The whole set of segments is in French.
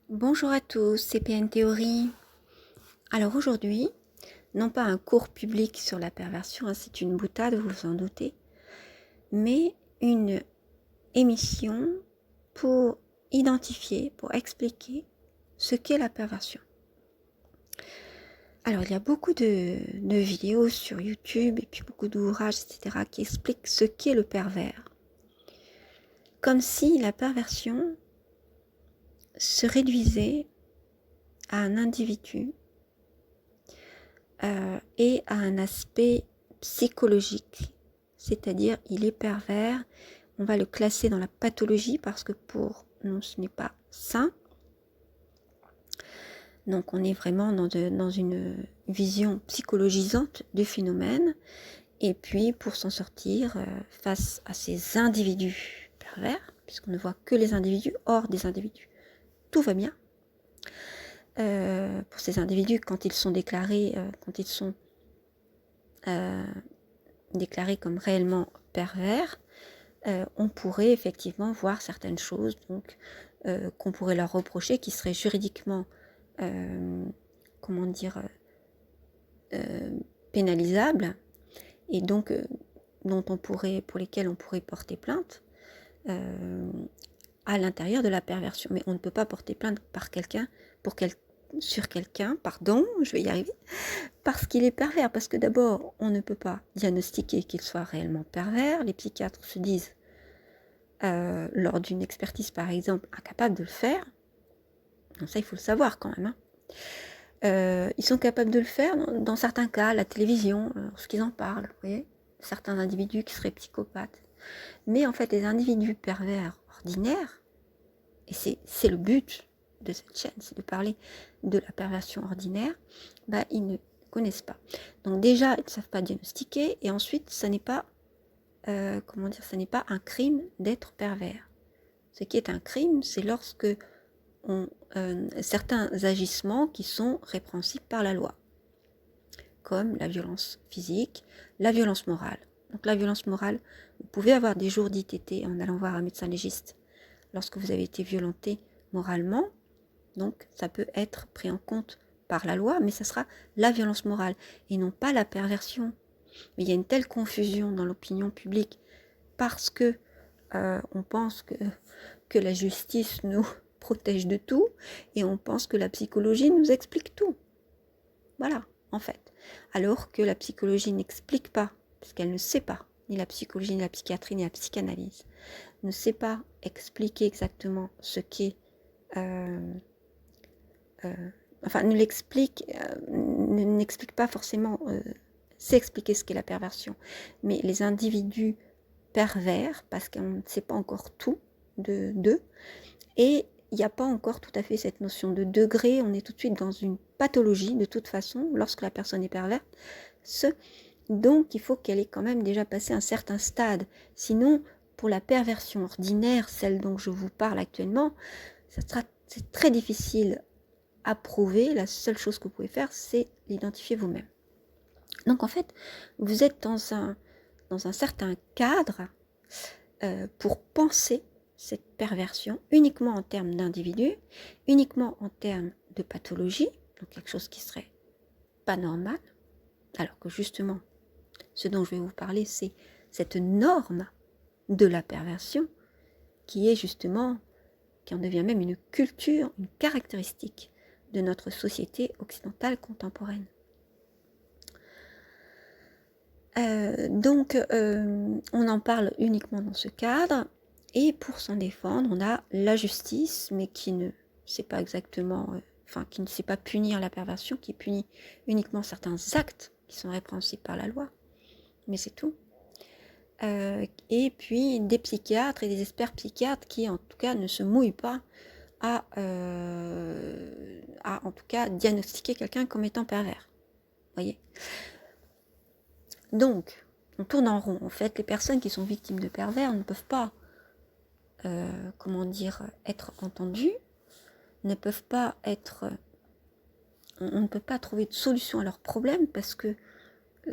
Bonjour à tous, c'est PN Théorie. Alors aujourd'hui, non pas un cours public sur la perversion, c'est une boutade, vous vous en doutez, mais une émission pour identifier, pour expliquer ce qu'est la perversion. Alors il y a beaucoup de vidéos sur YouTube et puis beaucoup d'ouvrages, etc., qui expliquent ce qu'est le pervers. Comme si la perversion se réduisait à un individu et à un aspect psychologique, c'est-à-dire il est pervers, on va le classer dans la pathologie parce que pour nous ce n'est pas sain. Donc on est vraiment dans une vision psychologisante du phénomène, et puis pour s'en sortir face à ces individus pervers, puisqu'on ne voit que les individus, hors des individus, tout va bien. Pour ces individus, quand ils sont déclarés, déclarés comme réellement pervers, on pourrait effectivement voir certaines choses donc, qu'on pourrait leur reprocher, qui seraient juridiquement pénalisables, et donc pour lesquelles on pourrait porter plainte à l'intérieur de la perversion. Mais on ne peut pas porter plainte sur quelqu'un, je vais y arriver, parce qu'il est pervers, parce que d'abord, on ne peut pas diagnostiquer qu'il soit réellement pervers. Les psychiatres se disent, lors d'une expertise par exemple, incapables de le faire. Donc ça, il faut le savoir quand même. Ils sont capables de le faire dans certains cas, la télévision, lorsqu'ils en parlent, vous voyez, certains individus qui seraient psychopathes. Mais en fait, les individus pervers ordinaires, et c'est le but de cette chaîne, c'est de parler de la perversion ordinaire, ils ne connaissent pas. Donc déjà, ils ne savent pas diagnostiquer, et ensuite, ça n'est pas, ça n'est pas un crime d'être pervers. Ce qui est un crime, c'est lorsque certains agissements qui sont répréhensibles par la loi, comme la violence physique, la violence morale. Donc la violence morale, vous pouvez avoir des jours d'ITT en allant voir un médecin légiste lorsque vous avez été violenté moralement, donc ça peut être pris en compte par la loi, mais ça sera la violence morale et non pas la perversion. Mais il y a une telle confusion dans l'opinion publique parce que on pense que la justice nous protège de tout, et on pense que la psychologie nous explique tout. Voilà, en fait. Alors que la psychologie n'explique pas, parce qu'elle ne sait pas, ni la psychologie, ni la psychiatrie, ni la psychanalyse, ne sait pas expliquer exactement ce qu'est... n'explique pas forcément... sait expliquer ce qu'est la perversion. Mais les individus pervers, parce qu'on ne sait pas encore tout d'eux, et il n'y a pas encore tout à fait cette notion de degré, on est tout de suite dans une pathologie de toute façon, lorsque la personne est perverse, donc il faut qu'elle ait quand même déjà passé un certain stade, sinon pour la perversion ordinaire, celle dont je vous parle actuellement, c'est très difficile à prouver. La seule chose que vous pouvez faire, c'est l'identifier vous-même. Donc en fait, vous êtes dans un certain cadre pour penser cette perversion uniquement en termes d'individu, uniquement en termes de pathologie, donc quelque chose qui serait pas normal, alors que justement, ce dont je vais vous parler, c'est cette norme de la perversion qui en devient même une culture, une caractéristique de notre société occidentale contemporaine. On en parle uniquement dans ce cadre, et pour s'en défendre, on a la justice, mais qui ne sait pas exactement, qui ne sait pas punir la perversion, qui punit uniquement certains actes qui sont répréhensibles par la loi, mais c'est tout. Et puis des psychiatres et des experts psychiatres qui en tout cas ne se mouillent pas à en tout cas diagnostiquer quelqu'un comme étant pervers. Voyez. Donc, on tourne en rond. En fait, les personnes qui sont victimes de pervers ne peuvent pas, être entendues, ne peuvent pas être... On ne peut pas trouver de solution à leurs problèmes parce que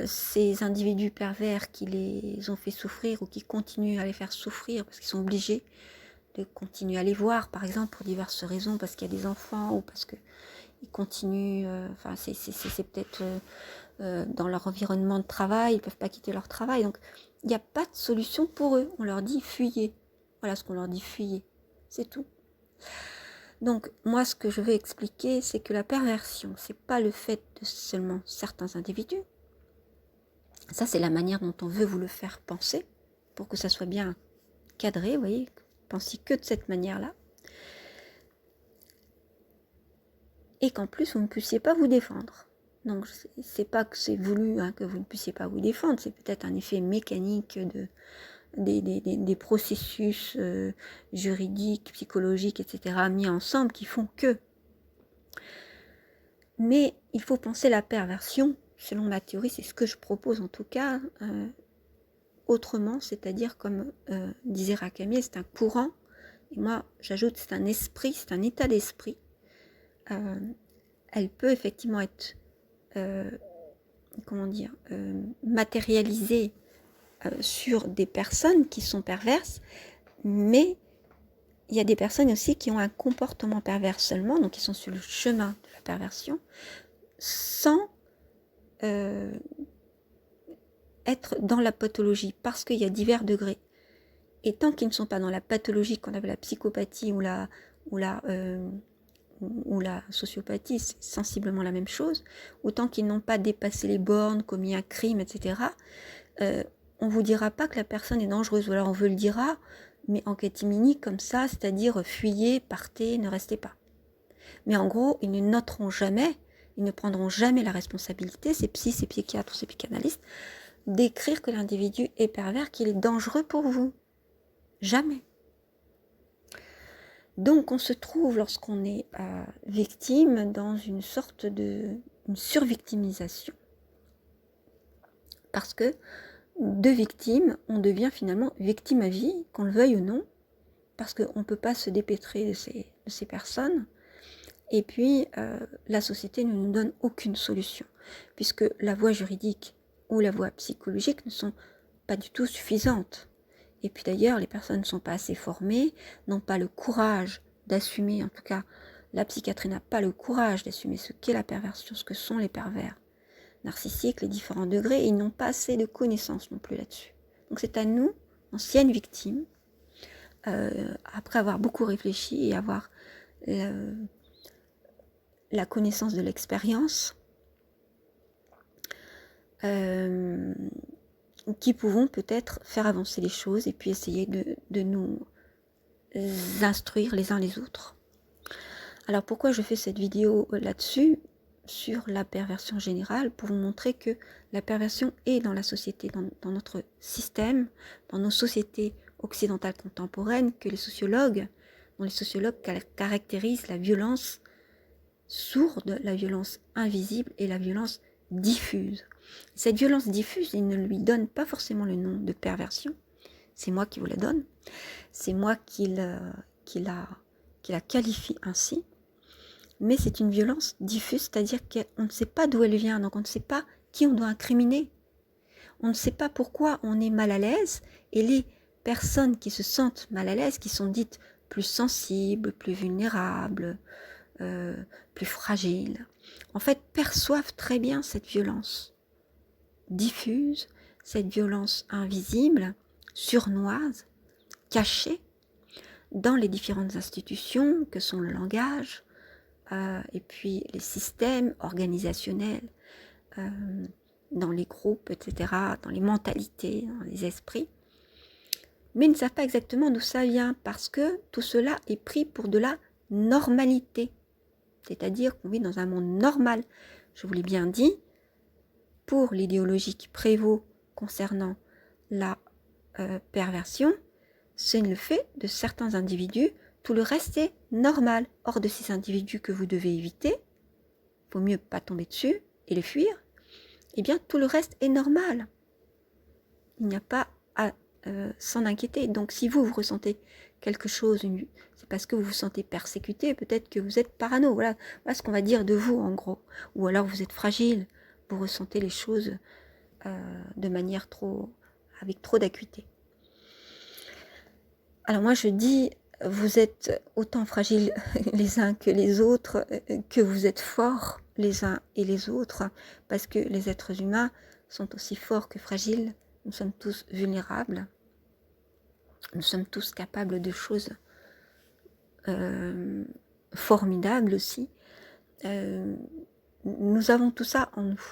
ces individus pervers qui les ont fait souffrir ou qui continuent à les faire souffrir parce qu'ils sont obligés de continuer à les voir, par exemple, pour diverses raisons, parce qu'il y a des enfants ou parce qu'ils continuent, enfin, c'est peut-être dans leur environnement de travail, ils ne peuvent pas quitter leur travail. Donc, il n'y a pas de solution pour eux. On leur dit fuyez. Voilà ce qu'on leur dit, fuyez. C'est tout. Donc, moi, ce que je veux expliquer, c'est que la perversion, c'est pas le fait de seulement certains individus. Ça, c'est la manière dont on veut vous le faire penser, pour que ça soit bien cadré, vous voyez, pensez que de cette manière-là. Et qu'en plus, vous ne puissiez pas vous défendre. Donc, c'est pas que c'est voulu que vous ne puissiez pas vous défendre, c'est peut-être un effet mécanique des processus juridiques, psychologiques, etc., mis ensemble qui font que. Mais il faut penser la perversion, selon ma théorie, c'est ce que je propose en tout cas, autrement, c'est-à-dire comme disait Rakami, c'est un courant, et moi j'ajoute c'est un esprit, c'est un état d'esprit. Elle peut effectivement être, matérialisée sur des personnes qui sont perverses, mais il y a des personnes aussi qui ont un comportement pervers seulement, donc qui sont sur le chemin de la perversion, sans être dans la pathologie, parce qu'il y a divers degrés. Et tant qu'ils ne sont pas dans la pathologie qu'on appelle la psychopathie ou la sociopathie, c'est sensiblement la même chose, autant qu'ils n'ont pas dépassé les bornes, commis un crime, etc., on ne vous dira pas que la personne est dangereuse, ou alors on vous le dira, mais en catimini comme ça, c'est-à-dire fuyez, partez, ne restez pas. Mais en gros, ils ne noteront jamais, ils ne prendront jamais la responsabilité, ces psys, ces psychiatres, ces psychanalystes, d'écrire que l'individu est pervers, qu'il est dangereux pour vous. Jamais. Donc on se trouve, lorsqu'on est victime, dans une sorte de survictimisation. Parce que de victime, on devient finalement victime à vie, qu'on le veuille ou non, parce qu'on ne peut pas se dépêtrer de ces personnes. Et puis, la société ne nous donne aucune solution, puisque la voie juridique ou la voie psychologique ne sont pas du tout suffisantes. Et puis d'ailleurs, les personnes ne sont pas assez formées, n'ont pas le courage d'assumer, en tout cas, la psychiatrie n'a pas le courage d'assumer ce qu'est la perversion, ce que sont les pervers narcissiques, les différents degrés, et ils n'ont pas assez de connaissances non plus là-dessus. Donc c'est à nous, anciennes victimes, après avoir beaucoup réfléchi et avoir la connaissance de l'expérience, qui pouvons peut-être faire avancer les choses et puis essayer de nous instruire les uns les autres. Alors pourquoi je fais cette vidéo là-dessus, sur la perversion générale, pour vous montrer que la perversion est dans la société, dans notre système, dans nos sociétés occidentales contemporaines, que les sociologues caractérisent la violence sourde, la violence invisible et la violence diffuse. Cette violence diffuse, il ne lui donne pas forcément le nom de perversion, c'est moi qui vous la donne, c'est moi qui la qualifie ainsi, mais c'est une violence diffuse, c'est-à-dire qu'on ne sait pas d'où elle vient, donc on ne sait pas qui on doit incriminer, on ne sait pas pourquoi on est mal à l'aise, et les personnes qui se sentent mal à l'aise, qui sont dites plus sensibles, plus vulnérables, plus fragiles, en fait perçoivent très bien cette violence diffuse, cette violence invisible, surnoise, cachée dans les différentes institutions que sont le langage et puis les systèmes organisationnels, dans les groupes, etc., dans les mentalités, dans les esprits, mais ils ne savent pas exactement d'où ça vient, parce que tout cela est pris pour de la normalité, c'est-à-dire qu'on vit dans un monde normal. Je vous l'ai bien dit, pour l'idéologie qui prévaut concernant la perversion, c'est le fait de certains individus, tout le reste est normal. Hors de ces individus que vous devez éviter, il vaut mieux pas tomber dessus et les fuir, eh bien tout le reste est normal. Il n'y a pas à s'en inquiéter. Donc si vous ressentez quelque chose, c'est parce que vous vous sentez persécuté, peut-être que vous êtes parano, voilà ce qu'on va dire de vous en gros. Ou alors vous êtes fragile, vous ressentez les choses de manière avec trop d'acuité. Alors moi je dis vous êtes autant fragiles les uns que les autres, que vous êtes forts les uns et les autres, parce que les êtres humains sont aussi forts que fragiles, nous sommes tous vulnérables, nous sommes tous capables de choses formidables aussi. Nous avons tout ça en nous.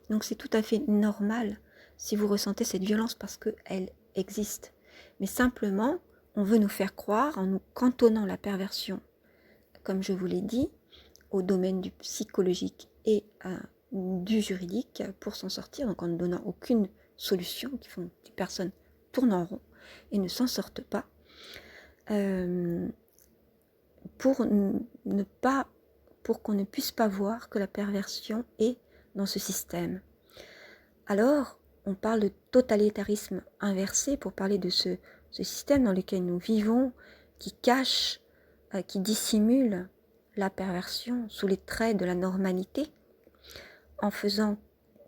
Donc c'est tout à fait normal si vous ressentez cette violence parce qu'elle existe. Mais simplement, on veut nous faire croire, en nous cantonnant la perversion, comme je vous l'ai dit, au domaine du psychologique et du juridique pour s'en sortir, donc en ne donnant aucune solution, qui font que les personnes tournent en rond et ne s'en sortent pas, pour qu'on ne puisse pas voir que la perversion est dans ce système. Alors, on parle de totalitarisme inversé pour parler de ce système dans lequel nous vivons, qui cache, qui dissimule la perversion sous les traits de la normalité, en faisant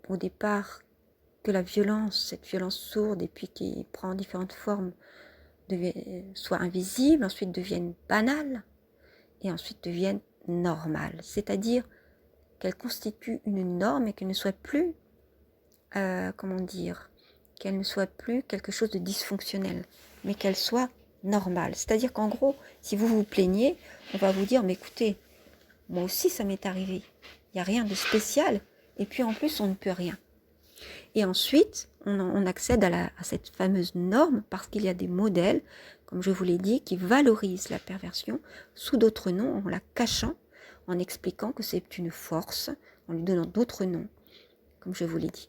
au départ que la violence, cette violence sourde et puis qui prend différentes formes, soit invisible, ensuite devienne banale et ensuite devienne normale. C'est-à-dire qu'elle constitue une norme et qu'elle ne soit plus qu'elle ne soit plus quelque chose de dysfonctionnel, mais qu'elle soit normale. C'est-à-dire qu'en gros, si vous vous plaignez, on va vous dire, mais écoutez, moi aussi ça m'est arrivé, il n'y a rien de spécial, et puis en plus on ne peut rien. Et ensuite, on accède à cette fameuse norme, parce qu'il y a des modèles, comme je vous l'ai dit, qui valorisent la perversion sous d'autres noms, en la cachant, en expliquant que c'est une force, en lui donnant d'autres noms, comme je vous l'ai dit.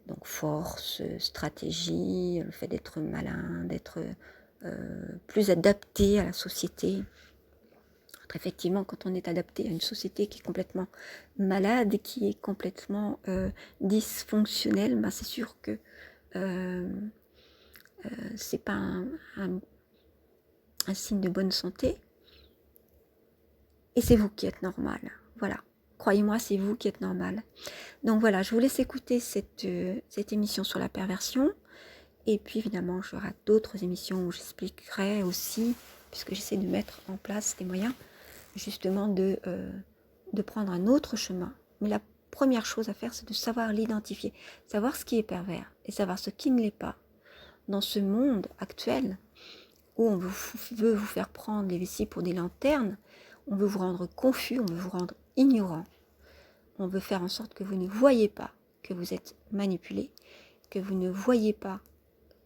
Donc force, stratégie, le fait d'être malin, d'être plus adapté à la société. Effectivement, quand on est adapté à une société qui est complètement malade, qui est complètement dysfonctionnelle, ben c'est sûr que c'est pas un signe de bonne santé. Et c'est vous qui êtes normal. Voilà. Croyez-moi, c'est vous qui êtes normal. Donc voilà, je vous laisse écouter cette émission sur la perversion. Et puis évidemment, j'aurai d'autres émissions où j'expliquerai aussi, puisque j'essaie de mettre en place des moyens, justement de prendre un autre chemin. Mais la première chose à faire, c'est de savoir l'identifier, savoir ce qui est pervers et savoir ce qui ne l'est pas. Dans ce monde actuel, où on veut vous faire prendre les vessies pour des lanternes, on veut vous rendre confus, on veut vous rendre ignorant. On veut faire en sorte que vous ne voyez pas que vous êtes manipulé, que vous ne voyez pas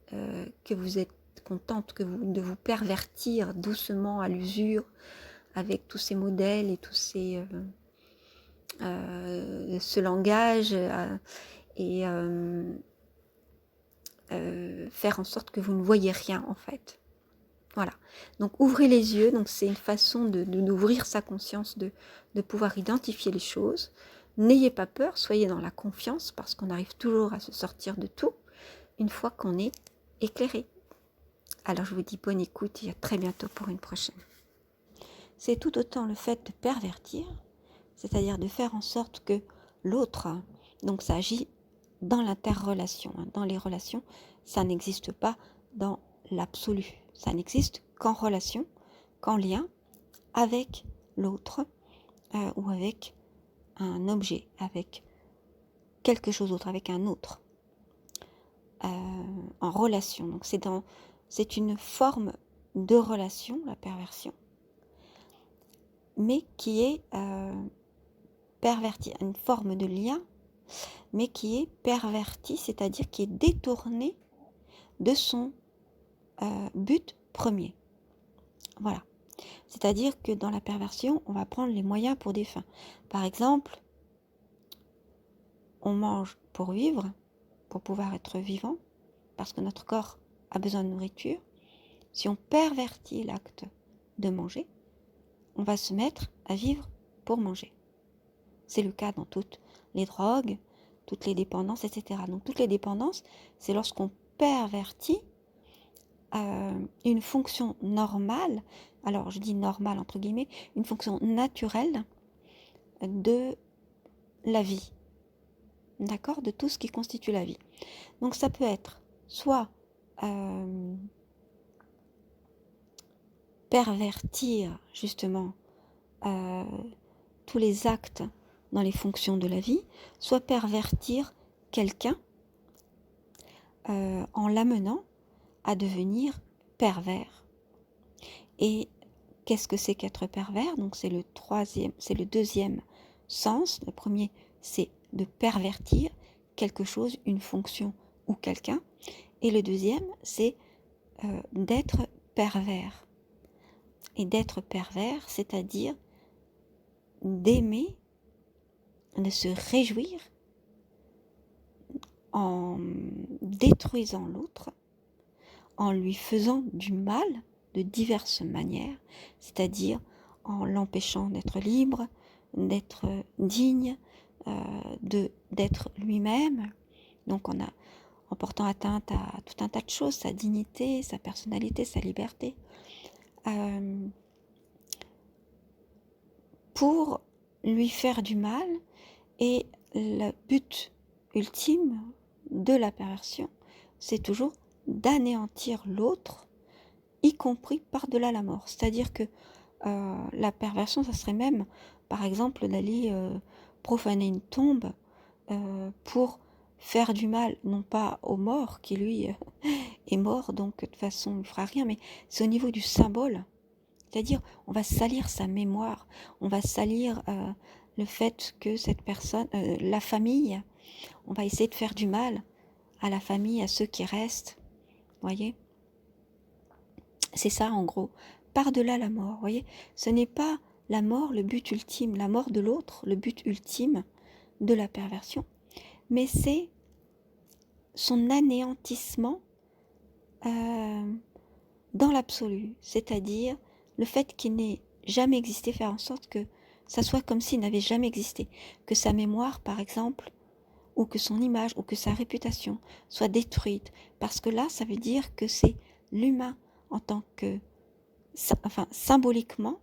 que vous êtes contente de vous pervertir doucement à l'usure avec tous ces modèles et tous ces ce langage et faire en sorte que vous ne voyez rien en fait. Voilà, donc ouvrez les yeux, donc c'est une façon d'ouvrir sa conscience, de pouvoir identifier les choses. N'ayez pas peur, soyez dans la confiance parce qu'on arrive toujours à se sortir de tout une fois qu'on est éclairé. Alors je vous dis bonne écoute et à très bientôt pour une prochaine. C'est tout autant le fait de pervertir, c'est-à-dire de faire en sorte que l'autre, donc ça agit dans l'interrelation, dans les relations, ça n'existe pas dans l'absolu. Ça n'existe qu'en relation, qu'en lien avec l'autre ou avec un objet, avec quelque chose d'autre, avec un autre. En relation. Donc c'est une forme de relation, la perversion, mais qui est pervertie, une forme de lien, mais qui est pervertie, c'est-à-dire qui est détournée de son but premier. Voilà. C'est-à-dire que dans la perversion, on va prendre les moyens pour des fins. Par exemple, on mange pour vivre, pour pouvoir être vivant, parce que notre corps a besoin de nourriture. Si on pervertit l'acte de manger, on va se mettre à vivre pour manger. C'est le cas dans toutes les drogues, toutes les dépendances, etc. Donc toutes les dépendances, c'est lorsqu'on pervertit une fonction normale, alors je dis normale entre guillemets, une fonction naturelle de la vie, d'accord, de tout ce qui constitue la vie. Donc ça peut être soit pervertir justement euh, tous les actes dans les fonctions de la vie, soit pervertir quelqu'un en l'amenant à devenir pervers. Et qu'est-ce que c'est qu'être pervers? Donc c'est le deuxième sens. Le premier, c'est de pervertir quelque chose, une fonction ou quelqu'un. Et le deuxième, c'est d'être pervers. Et d'être pervers, c'est-à-dire d'aimer, de se réjouir en détruisant l'autre, en lui faisant du mal de diverses manières, c'est-à-dire en l'empêchant d'être libre, d'être digne, d'être lui-même. Donc en portant atteinte à tout un tas de choses, sa dignité, sa personnalité, sa liberté, pour lui faire du mal. Et le but ultime de la perversion, c'est toujours d'anéantir l'autre, y compris par-delà la mort. C'est-à-dire que la perversion, ça serait même, par exemple, d'aller profaner une tombe pour faire du mal, non pas au mort, qui lui est mort, donc de toute façon il ne fera rien, mais c'est au niveau du symbole. C'est-à-dire, on va salir sa mémoire, on va salir le fait que cette personne, la famille, on va essayer de faire du mal à la famille, à ceux qui restent, voyez. C'est ça en gros, par-delà la mort, voyez. Ce n'est pas la mort le but ultime, la mort de l'autre, le but ultime de la perversion, mais c'est son anéantissement dans l'absolu, c'est-à-dire le fait qu'il n'ait jamais existé, faire en sorte que ça soit comme s'il n'avait jamais existé, que sa mémoire par exemple, ou que son image, ou que sa réputation soit détruite, parce que là ça veut dire que c'est l'humain en tant que, enfin symboliquement,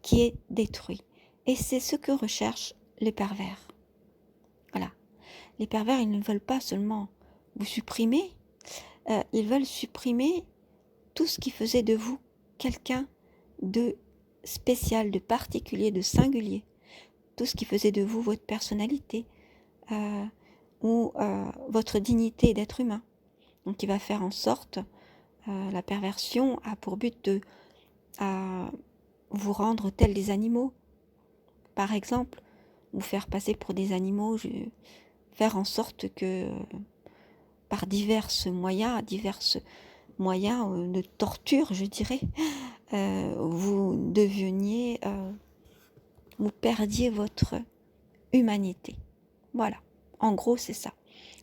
qui est détruit. Et c'est ce que recherchent les pervers. Voilà. Les pervers, ils ne veulent pas seulement vous supprimer, ils veulent supprimer tout ce qui faisait de vous quelqu'un de spécial, de particulier, de singulier. Tout ce qui faisait de vous votre personnalité ou votre dignité d'être humain. Donc il va faire en sorte, la perversion a pour but de vous rendre tels des animaux. Par exemple, vous faire passer pour des animaux, faire en sorte que par divers moyens de torture, je dirais, vous deveniez, vous perdiez votre humanité. Voilà, en gros c'est ça.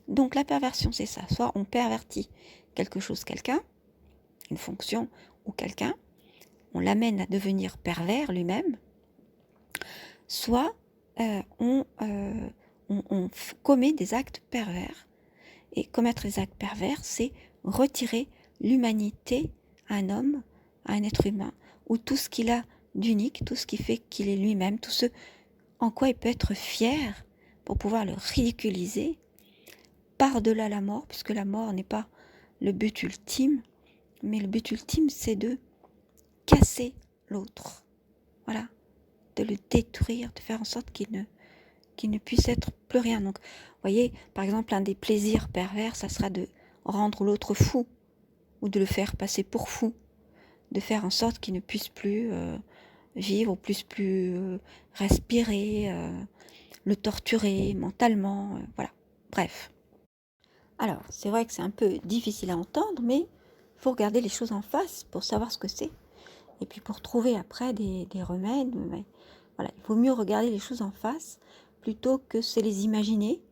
Donc la perversion c'est ça, soit on pervertit quelque chose, quelqu'un, une fonction ou quelqu'un, on l'amène à devenir pervers lui-même, soit on commet des actes pervers. Et commettre des actes pervers, c'est retirer l'humanité à un homme, à un être humain, ou tout ce qu'il a d'unique, tout ce qui fait qu'il est lui-même, tout ce en quoi il peut être fier pour pouvoir le ridiculiser par-delà la mort, puisque la mort n'est pas le but ultime, mais le but ultime, c'est de casser l'autre. Voilà, de le détruire, de faire en sorte qu'il ne puisse être plus rien. Donc, vous voyez, par exemple, un des plaisirs pervers, ça sera de rendre l'autre fou, ou de le faire passer pour fou, de faire en sorte qu'il ne puisse plus vivre, ou plus respirer, le torturer mentalement, voilà. Bref. Alors, c'est vrai que c'est un peu difficile à entendre, mais il faut regarder les choses en face pour savoir ce que c'est. Et puis pour trouver après des remèdes, mais voilà, il vaut mieux regarder les choses en face plutôt que se les imaginer.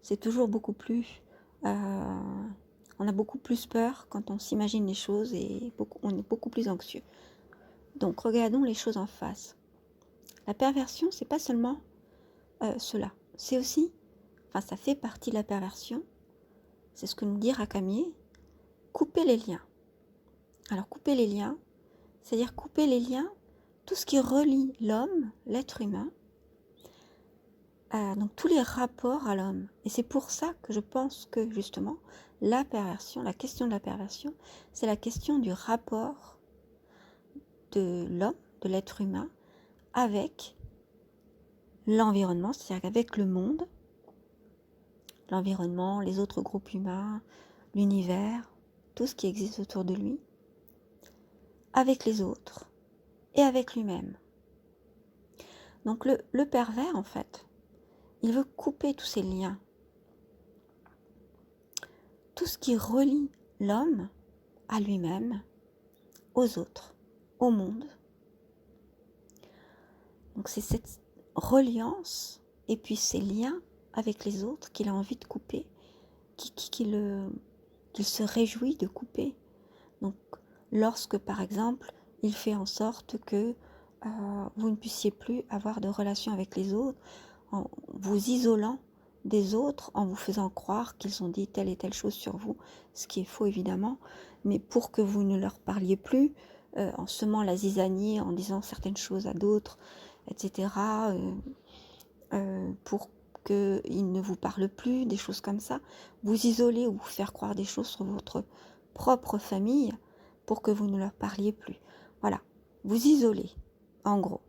C'est toujours beaucoup plus... on a beaucoup plus peur quand on s'imagine les choses et on est beaucoup plus anxieux. Donc regardons les choses en face. La perversion, c'est pas seulement cela. C'est aussi, enfin ça fait partie de la perversion, c'est ce que nous dit Rakamier, couper les liens. Alors couper les liens, c'est-à-dire couper les liens, tout ce qui relie l'homme, l'être humain, donc tous les rapports à l'homme. Et c'est pour ça que je pense que justement, la perversion, la question de la perversion, c'est la question du rapport de l'homme, de l'être humain, avec l'environnement, c'est-à-dire avec le monde, l'environnement, les autres groupes humains, l'univers, tout ce qui existe autour de lui, avec les autres et avec lui-même. Donc le pervers, en fait, il veut couper tous ces liens. Tout ce qui relie l'homme à lui-même, aux autres, au monde. Donc c'est cette reliance et puis ces liens avec les autres qu'il a envie de couper, qu'il se réjouit de couper. Donc lorsque par exemple il fait en sorte que vous ne puissiez plus avoir de relation avec les autres, en vous isolant des autres, en vous faisant croire qu'ils ont dit telle et telle chose sur vous, ce qui est faux évidemment, mais pour que vous ne leur parliez plus, en semant la zizanie, en disant certaines choses à d'autres, etc., pour qu'ils ne vous parlent plus, des choses comme ça, vous isoler ou vous faire croire des choses sur votre propre famille pour que vous ne leur parliez plus. Voilà, vous isoler, en gros.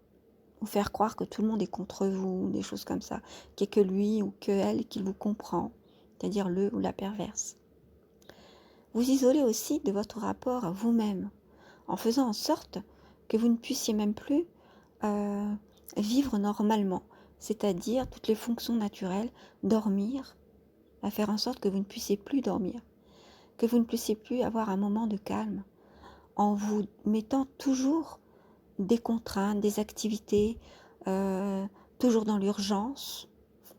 Vous faire croire que tout le monde est contre vous, des choses comme ça, qu'il n'y a que lui ou que elle qui vous comprend, c'est-à-dire le ou la perverse. Vous isolez aussi de votre rapport à vous-même, en faisant en sorte que vous ne puissiez même plus vivre normalement, c'est-à-dire toutes les fonctions naturelles, dormir, à faire en sorte que vous ne puissiez plus dormir, que vous ne puissiez plus avoir un moment de calme, en vous mettant toujours des contraintes, des activités, toujours dans l'urgence,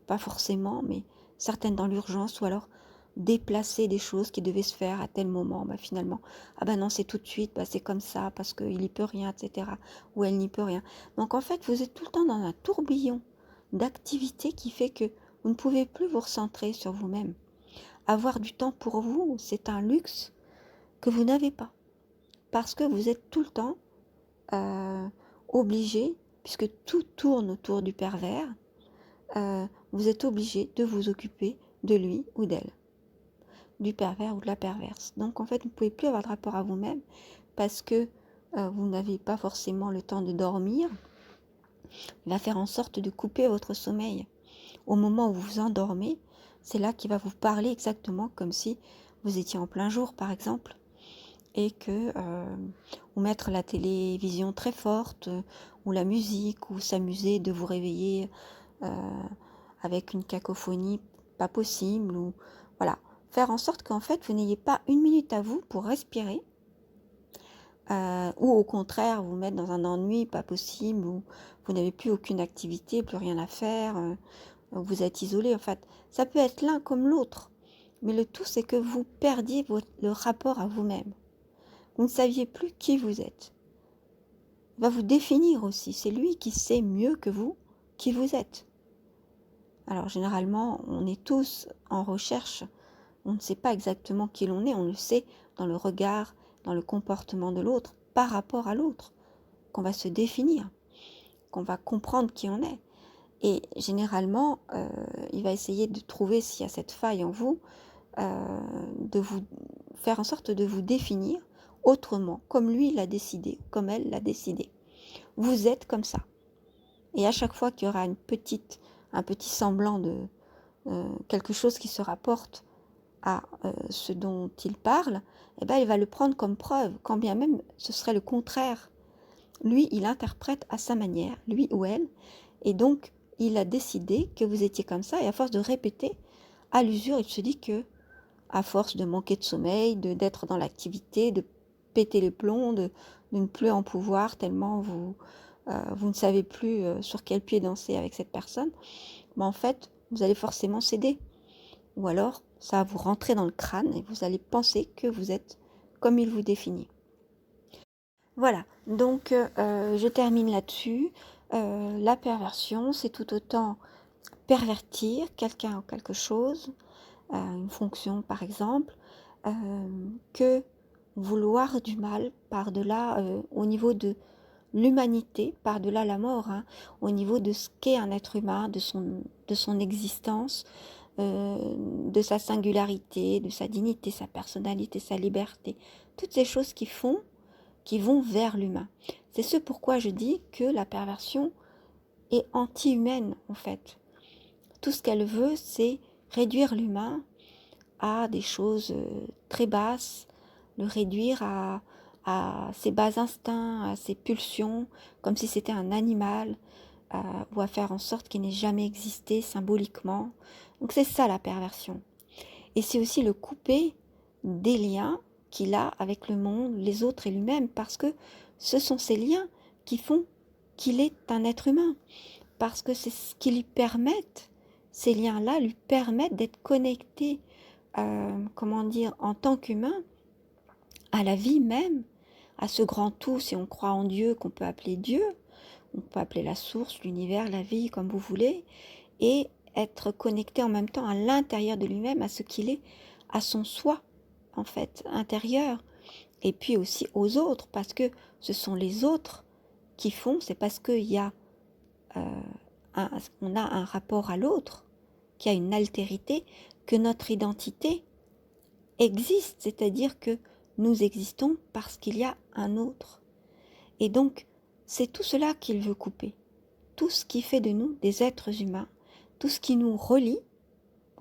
pas forcément, mais certaines dans l'urgence, ou alors déplacer des choses qui devaient se faire à tel moment, finalement, ah ben non, c'est tout de suite, c'est comme ça, parce qu'il n'y peut rien, etc., ou elle n'y peut rien. Donc en fait, vous êtes tout le temps dans un tourbillon d'activités qui fait que vous ne pouvez plus vous recentrer sur vous-même. Avoir du temps pour vous, c'est un luxe que vous n'avez pas, parce que vous êtes tout le temps obligé, puisque tout tourne autour du pervers, vous êtes obligé de vous occuper de lui ou d'elle, du pervers ou de la perverse. Donc en fait, vous ne pouvez plus avoir de rapport à vous-même parce que vous n'avez pas forcément le temps de dormir. Il va faire en sorte de couper votre sommeil. Au moment où vous vous endormez, c'est là qu'il va vous parler exactement comme si vous étiez en plein jour, par exemple, et que ou mettre la télévision très forte, ou la musique, ou s'amuser de vous réveiller avec une cacophonie pas possible, ou voilà, faire en sorte qu'en fait vous n'ayez pas une minute à vous pour respirer, ou au contraire vous mettre dans un ennui pas possible, où vous n'avez plus aucune activité, plus rien à faire, vous êtes isolé. En fait, ça peut être l'un comme l'autre, mais le tout c'est que vous perdiez le rapport à vous-même. Vous ne saviez plus qui vous êtes. Il va vous définir aussi. C'est lui qui sait mieux que vous qui vous êtes. Alors généralement, on est tous en recherche. On ne sait pas exactement qui l'on est. On le sait dans le regard, dans le comportement de l'autre, par rapport à l'autre, qu'on va se définir, qu'on va comprendre qui on est. Et généralement, il va essayer de trouver s'il y a cette faille en vous, de vous faire en sorte de vous définir autrement, comme lui l'a décidé, comme elle l'a décidé. Vous êtes comme ça. Et à chaque fois qu'il y aura un petit semblant de quelque chose qui se rapporte à ce dont il parle, eh ben, il va le prendre comme preuve, quand bien même ce serait le contraire. Lui, il interprète à sa manière, lui ou elle, et donc il a décidé que vous étiez comme ça, et à force de répéter, à l'usure, il se dit que, à force de manquer de sommeil, d'être dans l'activité, de péter les plombs, de ne plus en pouvoir tellement vous ne savez plus sur quel pied danser avec cette personne, en fait, vous allez forcément céder. Ou alors, ça va vous rentrer dans le crâne et vous allez penser que vous êtes comme il vous définit. Voilà, donc je termine là-dessus. La perversion, c'est tout autant pervertir quelqu'un ou quelque chose, une fonction par exemple, que vouloir du mal par-delà, au niveau de l'humanité, par-delà la mort, au niveau de ce qu'est un être humain, de son existence, de sa singularité, de sa dignité, sa personnalité, sa liberté. Toutes ces choses qui qui vont vers l'humain. C'est ce pourquoi je dis que la perversion est anti-humaine en fait. Tout ce qu'elle veut, c'est réduire l'humain à des choses très basses, le réduire à ses bas instincts, à ses pulsions, comme si c'était un animal, ou à faire en sorte qu'il n'ait jamais existé symboliquement. Donc c'est ça la perversion. Et c'est aussi le couper des liens qu'il a avec le monde, les autres et lui-même, parce que ce sont ces liens qui font qu'il est un être humain, parce que c'est ce qui lui permettent, ces liens-là lui permettent d'être connecté, comment dire, en tant qu'humain, à la vie même, à ce grand tout, si on croit en Dieu, qu'on peut appeler Dieu, on peut appeler la source, l'univers, la vie, comme vous voulez, et être connecté en même temps à l'intérieur de lui-même, à ce qu'il est, à son soi, en fait, intérieur, et puis aussi aux autres, parce que ce sont les autres qui font, c'est parce qu'il y a, on a un rapport à l'autre, qu'il y a une altérité, que notre identité existe, c'est-à-dire que nous existons parce qu'il y a un autre. Et donc, c'est tout cela qu'il veut couper. Tout ce qui fait de nous des êtres humains, tout ce qui nous relie,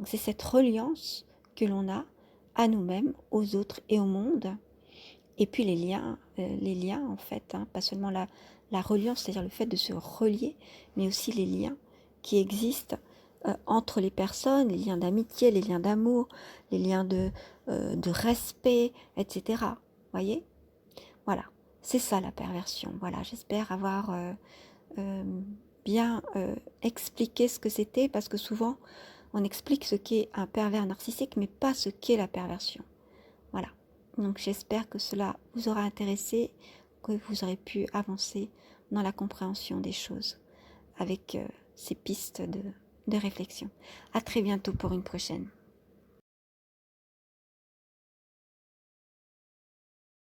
c'est cette reliance que l'on a à nous-mêmes, aux autres et au monde. Et puis les liens en fait, hein, pas seulement la reliance, c'est-à-dire le fait de se relier, mais aussi les liens qui existent entre les personnes, les liens d'amitié, les liens d'amour, les liens de respect, etc. Voyez? Voilà, c'est ça la perversion. Voilà, j'espère avoir bien expliqué ce que c'était, parce que souvent on explique ce qu'est un pervers narcissique, mais pas ce qu'est la perversion. Voilà. Donc j'espère que cela vous aura intéressé, que vous aurez pu avancer dans la compréhension des choses avec ces pistes de réflexion. À très bientôt pour une prochaine.